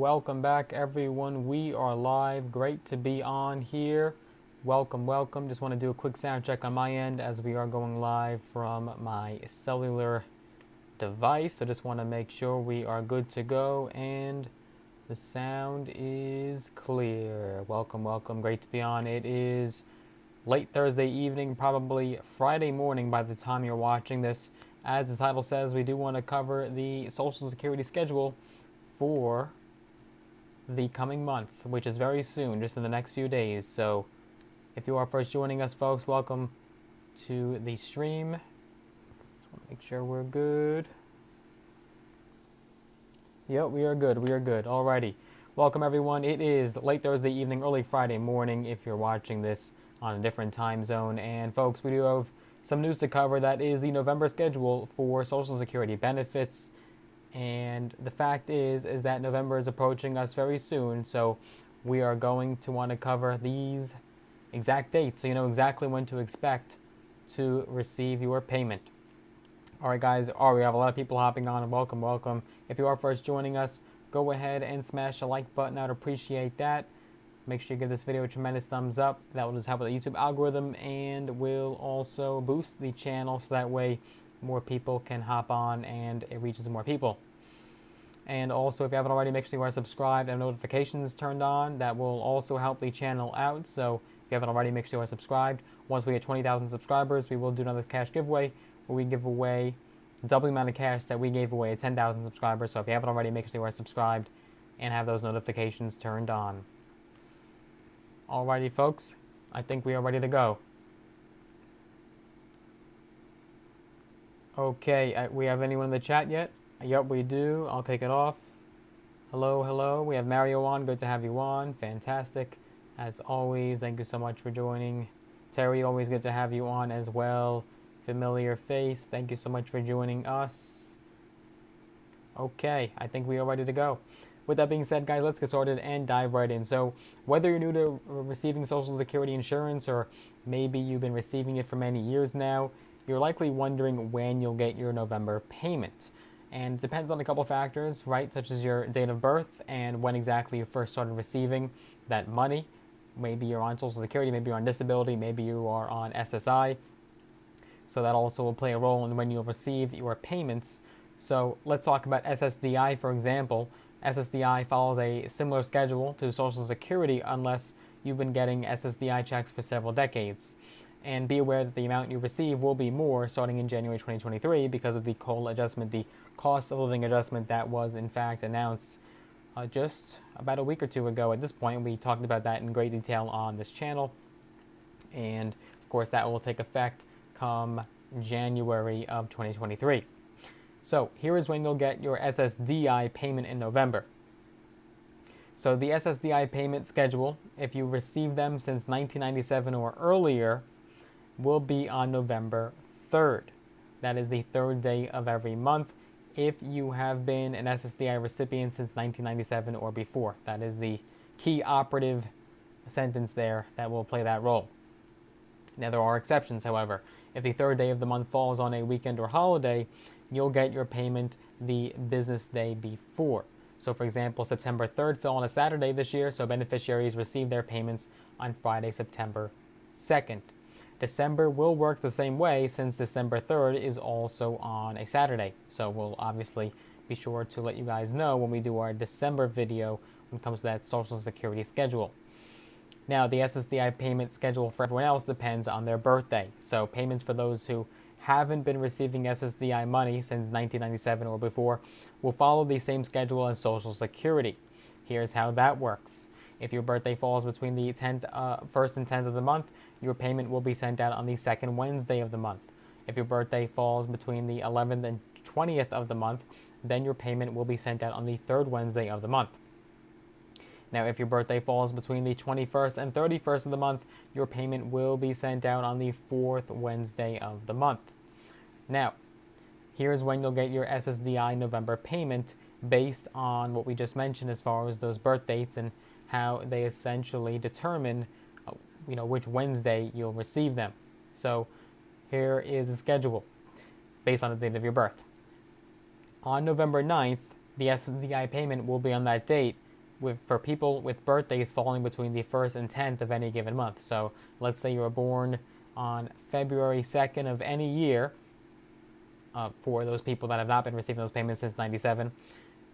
welcome back everyone. We are live. Great to be on here. Welcome. Just want to do a quick sound check on my end as we are going live from my cellular device. So just want to make sure we are good to go and the sound is clear. Welcome. Great to be on. It is late Thursday evening, probably Friday morning by the time you're watching this. As the title says, we do want to cover the Social Security schedule for the coming month, which is very soon, just in the next few days. So if you are first joining us, folks, welcome to the stream. Just want to make sure we're good. Yep, we are good. Alrighty. Welcome, everyone. It is late Thursday evening, early Friday morning if you're watching this on a different time zone. And folks, we do have some news to cover. That is the November schedule for Social Security benefits. And the fact is that November is approaching us very soon. So we are going to want to cover these exact dates so you know exactly when to expect to receive your payment. All right, guys. We have a lot of people hopping on. Welcome. If you are first joining us, go ahead and smash the like button. I'd appreciate that. Make sure you give this video a tremendous thumbs up. That will just help with the YouTube algorithm and will also boost the channel so that way more people can hop on and it reaches more people. And also, if you haven't already, make sure you are subscribed and notifications turned on. That will also help the channel out. So if you haven't already, make sure you are subscribed. Once we get 20,000 subscribers, we will do another cash giveaway where we give away double the amount of cash that we gave away at 10,000 subscribers. So if you haven't already, make sure you are subscribed and have those notifications turned on. Alrighty, folks, I think we are ready to go. Okay, we have anyone in the chat yet? Yep, we do. I'll take it off. Hello. We have Mario on. Good to have you on. Fantastic. As always, thank you so much for joining. Terry, always good to have you on as well. Familiar face, thank you so much for joining us. Okay, I think we are ready to go. With that being said, guys, let's get started and dive right in. So whether you're new to receiving Social Security insurance or maybe you've been receiving it for many years now, you're likely wondering when you'll get your November payment. And it depends on a couple factors, right? Such as your date of birth and when exactly you first started receiving that money. Maybe you're on Social Security, maybe you're on disability, maybe you are on SSI. So that also will play a role in when you'll receive your payments. So let's talk about SSDI, for example. SSDI follows a similar schedule to Social Security unless you've been getting SSDI checks for several decades. And be aware that the amount you receive will be more starting in January 2023 because of the COLA adjustment, the cost of living adjustment that was in fact announced just about a week or two ago. At this point, we talked about that in great detail on this channel. And of course, that will take effect come January of 2023. So here is when you'll get your SSDI payment in November. So the SSDI payment schedule, if you receive them since 1997 or earlier, will be on November 3rd. That is the third day of every month if you have been an SSDI recipient since 1997 or before. That is the key operative sentence there that will play that role. Now, there are exceptions, however. If the third day of the month falls on a weekend or holiday, you'll get your payment the business day before. So, for example, September 3rd fell on a Saturday this year, so beneficiaries receive their payments on Friday, September 2nd. December will work the same way since December 3rd is also on a Saturday. So we'll obviously be sure to let you guys know when we do our December video when it comes to that Social Security schedule. Now, the SSDI payment schedule for everyone else depends on their birthday. So payments for those who haven't been receiving SSDI money since 1997 or before will follow the same schedule as Social Security. Here's how that works. If your birthday falls between the 1st and 10th of the month, your payment will be sent out on the second Wednesday of the month. If your birthday falls between the 11th and 20th of the month, then your payment will be sent out on the third Wednesday of the month. Now, if your birthday falls between the 21st and 31st of the month, your payment will be sent out on the fourth Wednesday of the month. Now, here's when you'll get your SSDI November payment based on what we just mentioned as far as those birth dates and how they essentially determine which Wednesday you'll receive them. So here is the schedule based on the date of your birth. On November 9th, the SSDI payment will be on that date, for people with birthdays falling between the 1st and 10th of any given month. So let's say you were born on February 2nd of any year, for those people that have not been receiving those payments since 97,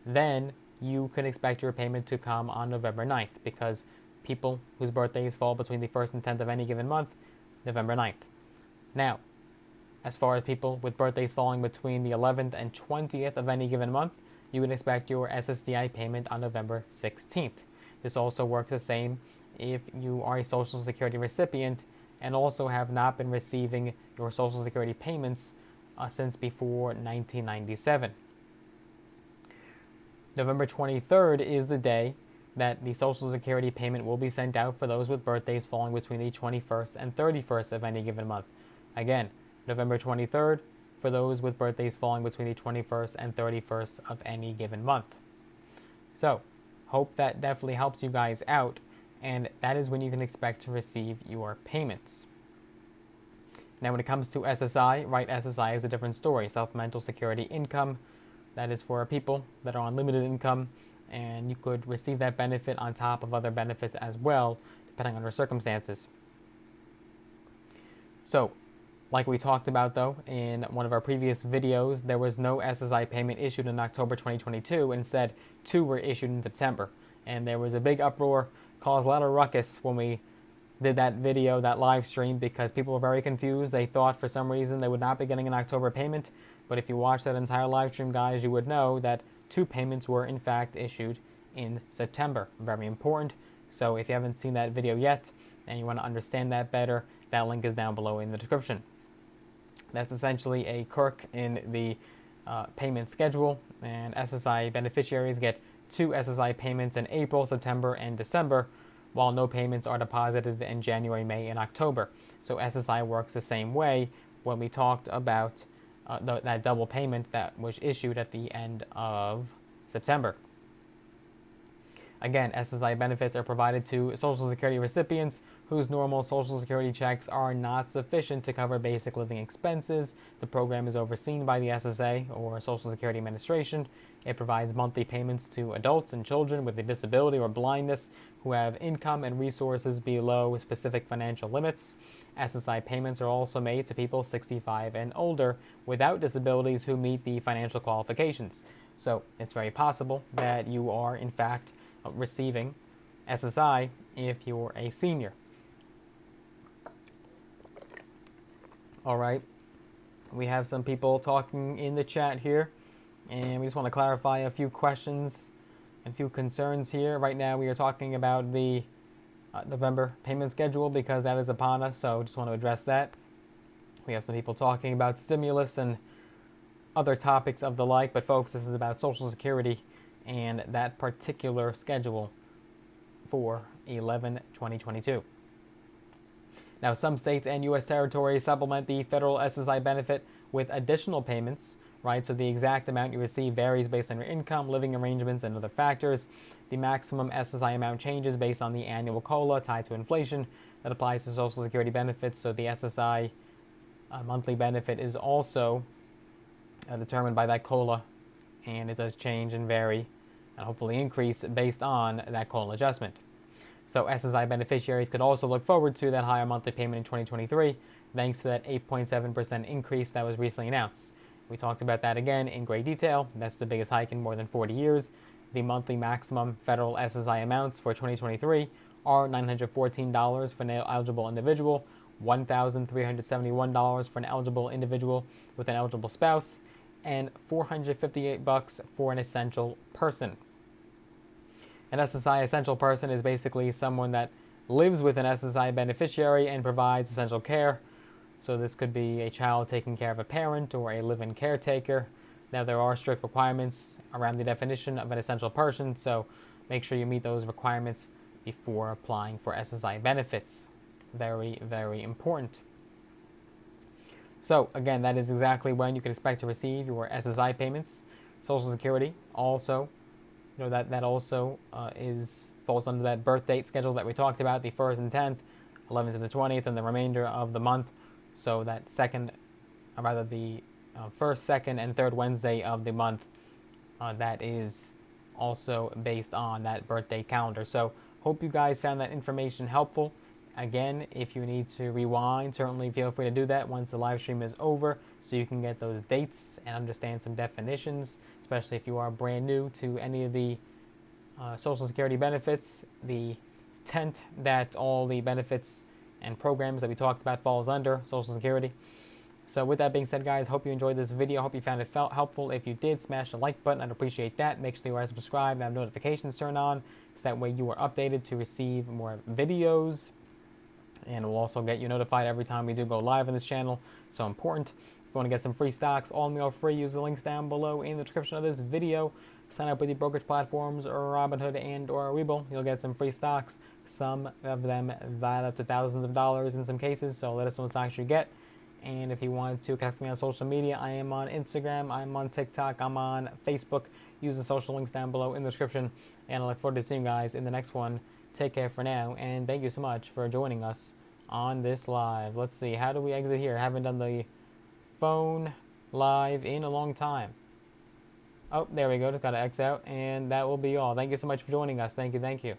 then you can expect your payment to come on November 9th, because people whose birthdays fall between the 1st and 10th of any given month, November 9th. Now, as far as people with birthdays falling between the 11th and 20th of any given month, you can expect your SSDI payment on November 16th. This also works the same if you are a Social Security recipient and also have not been receiving your Social Security payments since before 1997. November 23rd is the day that the Social Security payment will be sent out for those with birthdays falling between the 21st and 31st of any given month. Again, November 23rd for those with birthdays falling between the 21st and 31st of any given month. So, hope that definitely helps you guys out, and that is when you can expect to receive your payments. Now, when it comes to SSI, right, SSI is a different story. Supplemental Security Income, that is for people that are on limited income, and you could receive that benefit on top of other benefits as well, depending on your circumstances. So, like we talked about though in one of our previous videos, there was no SSI payment issued in October 2022. Instead, 2 were issued in September. And there was a big uproar, caused a lot of ruckus when we did that video, that live stream, because people were very confused. They thought for some reason they would not be getting an October payment. But if you watch that entire live stream, guys, you would know that 2 payments were in fact issued in September. Very important. So if you haven't seen that video yet and you want to understand that better, that link is down below in the description. That's essentially a quirk in the payment schedule, and SSI beneficiaries get 2 SSI payments in April, September, and December, while no payments are deposited in January, May, and October. So SSI works the same way when we talked about that double payment that was issued at the end of September. Again, SSI benefits are provided to Social Security recipients whose normal Social Security checks are not sufficient to cover basic living expenses. The program is overseen by the SSA, or Social Security Administration. It provides monthly payments to adults and children with a disability or blindness who have income and resources below specific financial limits. SSI payments are also made to people 65 and older without disabilities who meet the financial qualifications. So it's very possible that you are, in fact, receiving SSI if you're a senior. All right, we have some people talking in the chat here, and we just want to clarify a few questions and a few concerns here. Right now we are talking about the November payment schedule because that is upon us, so just want to address that. We have some people talking about stimulus and other topics of the like, but folks, this is about Social Security and that particular schedule for 11/2022. Now, some states and U.S. territories supplement the federal SSI benefit with additional payments, right? So the exact amount you receive varies based on your income, living arrangements, and other factors. The maximum SSI amount changes based on the annual COLA tied to inflation that applies to Social Security benefits. So the SSI monthly benefit is also determined by that COLA, and it does change and vary and hopefully increase based on that COLA adjustment. So SSI beneficiaries could also look forward to that higher monthly payment in 2023 thanks to that 8.7% increase that was recently announced. We talked about that again in great detail. That's the biggest hike in more than 40 years. The monthly maximum federal SSI amounts for 2023 are $914 for an eligible individual, $1,371 for an eligible individual with an eligible spouse, and $458 for an essential person. An SSI essential person is basically someone that lives with an SSI beneficiary and provides essential care. So this could be a child taking care of a parent or a live-in caretaker. Now, there are strict requirements around the definition of an essential person, so make sure you meet those requirements before applying for SSI benefits. Very, very important. So again, that is exactly when you can expect to receive your SSI payments. Social Security also, that also falls under that birth date schedule that we talked about, the 1st and 10th, 11th and the 20th, and the remainder of the month. So that the first, second, and third Wednesday of the month, that is also based on that birthday calendar. So hope you guys found that information helpful. Again, if you need to rewind, certainly feel free to do that once the live stream is over so you can get those dates and understand some definitions, especially if you are brand new to any of the Social Security benefits, the tent that all the benefits and programs that we talked about falls under, Social Security. So with that being said, guys, hope you enjoyed this video. Hope you found it helpful. If you did, smash the like button. I'd appreciate that. Make sure you are subscribed and have notifications turned on, so that way you are updated to receive more videos. And we'll also get you notified every time we do go live on this channel. So important. If you want to get some free stocks, all mail free, use the links down below in the description of this video. Sign up with the brokerage platforms or Robinhood and or Webull. You'll get some free stocks. Some of them value up to thousands of dollars in some cases. So let us know what stocks you get. And if you want to connect with me on social media, I am on Instagram, I'm on TikTok, I'm on Facebook. Use the social links down below in the description. And I look forward to seeing you guys in the next one. Take care for now, and thank you so much for joining us on this live. Let's see, how do we exit here? I haven't done the phone live in a long time. Oh, there we go. Just got to X out, and that will be all. Thank you so much for joining us. Thank you, thank you.